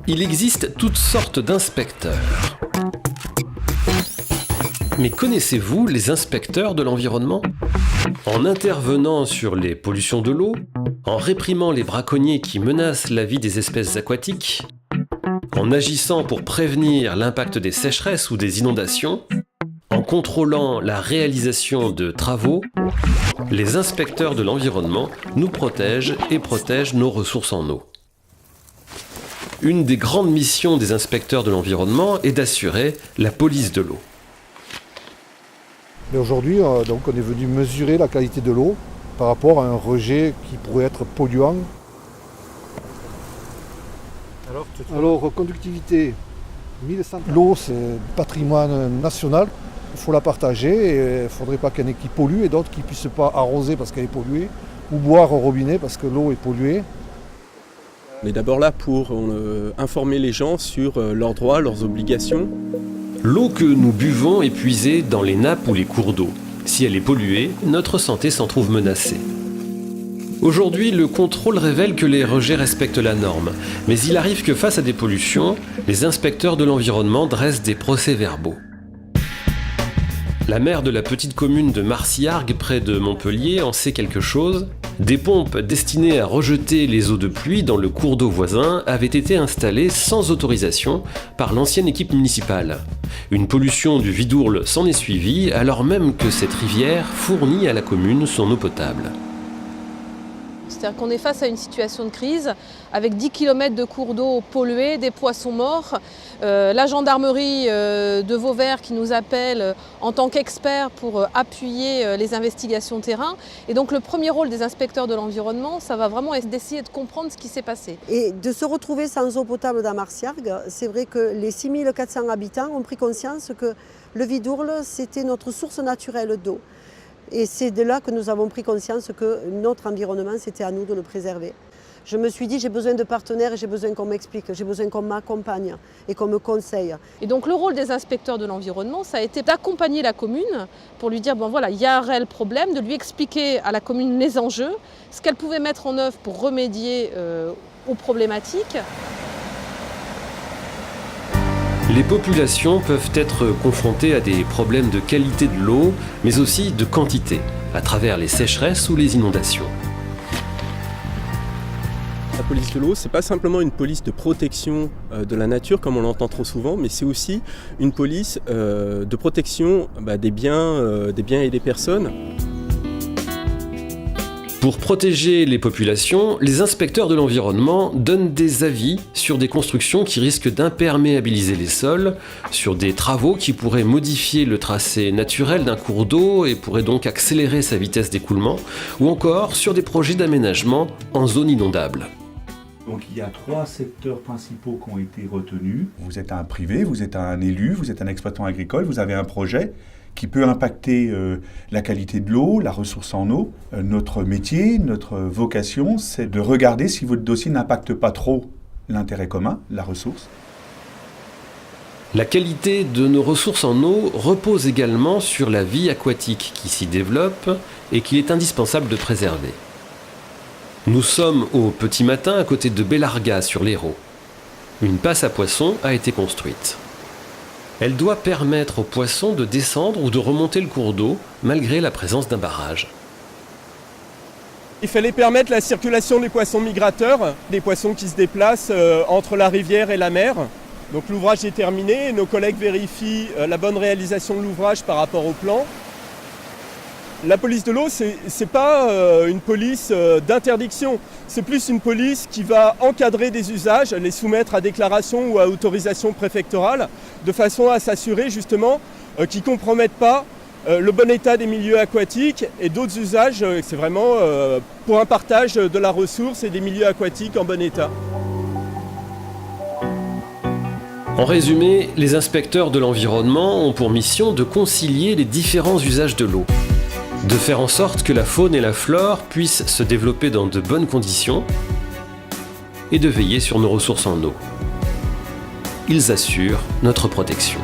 Il existe toutes sortes d'inspecteurs. Mais connaissez-vous les inspecteurs de l'environnement ? En intervenant sur les pollutions de l'eau, en réprimant les braconniers qui menacent la vie des espèces aquatiques, en agissant pour prévenir l'impact des sécheresses ou des inondations, en contrôlant la réalisation de travaux, les inspecteurs de l'environnement nous protègent et protègent nos ressources en eau. Une des grandes missions des inspecteurs de l'environnement est d'assurer la police de l'eau. Et aujourd'hui, donc, on est venu mesurer la qualité de l'eau par rapport à un rejet qui pourrait être polluant. Alors, conductivité, 1100. L'eau, c'est patrimoine national. Il faut la partager et il ne faudrait pas qu'il y en ait qui polluent et d'autres qui ne puissent pas arroser parce qu'elle est polluée ou boire au robinet parce que l'eau est polluée. On est d'abord là pour informer les gens sur leurs droits, leurs obligations. L'eau que nous buvons est puisée dans les nappes ou les cours d'eau. Si elle est polluée, notre santé s'en trouve menacée. Aujourd'hui, le contrôle révèle que les rejets respectent la norme. Mais il arrive que face à des pollutions, les inspecteurs de l'environnement dressent des procès-verbaux. La maire de la petite commune de Marciargues, près de Montpellier, en sait quelque chose. Des pompes destinées à rejeter les eaux de pluie dans le cours d'eau voisin avaient été installées sans autorisation par l'ancienne équipe municipale. Une pollution du Vidourle s'en est suivie, alors même que cette rivière fournit à la commune son eau potable. C'est-à-dire qu'on est face à une situation de crise avec 10 km de cours d'eau pollués, des poissons morts, la gendarmerie de Vauvert qui nous appelle en tant qu'experts pour appuyer les investigations terrain. Et donc le premier rôle des inspecteurs de l'environnement, ça va vraiment être d'essayer de comprendre ce qui s'est passé. Et de se retrouver sans eau potable dans Marciargues, c'est vrai que les 6400 habitants ont pris conscience que le Vidourle, c'était notre source naturelle d'eau. Et c'est de là que nous avons pris conscience que notre environnement, c'était à nous de le préserver. Je me suis dit, j'ai besoin de partenaires et j'ai besoin qu'on m'explique, j'ai besoin qu'on m'accompagne et qu'on me conseille. Et donc le rôle des inspecteurs de l'environnement, ça a été d'accompagner la commune pour lui dire, bon voilà, il y a un réel problème, de lui expliquer à la commune les enjeux, ce qu'elle pouvait mettre en œuvre pour remédier aux problématiques. Les populations peuvent être confrontées à des problèmes de qualité de l'eau, mais aussi de quantité, à travers les sécheresses ou les inondations. La police de l'eau, c'est pas simplement une police de protection de la nature comme on l'entend trop souvent, mais c'est aussi une police de protection des biens et des personnes. Pour protéger les populations, les inspecteurs de l'environnement donnent des avis sur des constructions qui risquent d'imperméabiliser les sols, sur des travaux qui pourraient modifier le tracé naturel d'un cours d'eau et pourraient donc accélérer sa vitesse d'écoulement, ou encore sur des projets d'aménagement en zone inondable. Donc il y a 3 secteurs principaux qui ont été retenus. Vous êtes un privé, vous êtes un élu, vous êtes un exploitant agricole, vous avez un projet qui peut impacter la qualité de l'eau, la ressource en eau. Notre métier, notre vocation, c'est de regarder si votre dossier n'impacte pas trop l'intérêt commun, la ressource. La qualité de nos ressources en eau repose également sur la vie aquatique qui s'y développe et qu'il est indispensable de préserver. Nous sommes au petit matin à côté de Bellarga sur l'Hérault. Une passe à poissons a été construite. Elle doit permettre aux poissons de descendre ou de remonter le cours d'eau malgré la présence d'un barrage. Il fallait permettre la circulation des poissons migrateurs, des poissons qui se déplacent entre la rivière et la mer. Donc l'ouvrage est terminé, nos collègues vérifient la bonne réalisation de l'ouvrage par rapport au plan. La police de l'eau, c'est pas une police d'interdiction, c'est plus une police qui va encadrer des usages, les soumettre à déclaration ou à autorisation préfectorale, de façon à s'assurer justement qu'ils ne compromettent pas le bon état des milieux aquatiques et d'autres usages. C'est vraiment pour un partage de la ressource et des milieux aquatiques en bon état. En résumé, les inspecteurs de l'environnement ont pour mission de concilier les différents usages de l'eau, de faire en sorte que la faune et la flore puissent se développer dans de bonnes conditions et de veiller sur nos ressources en eau. Ils assurent notre protection.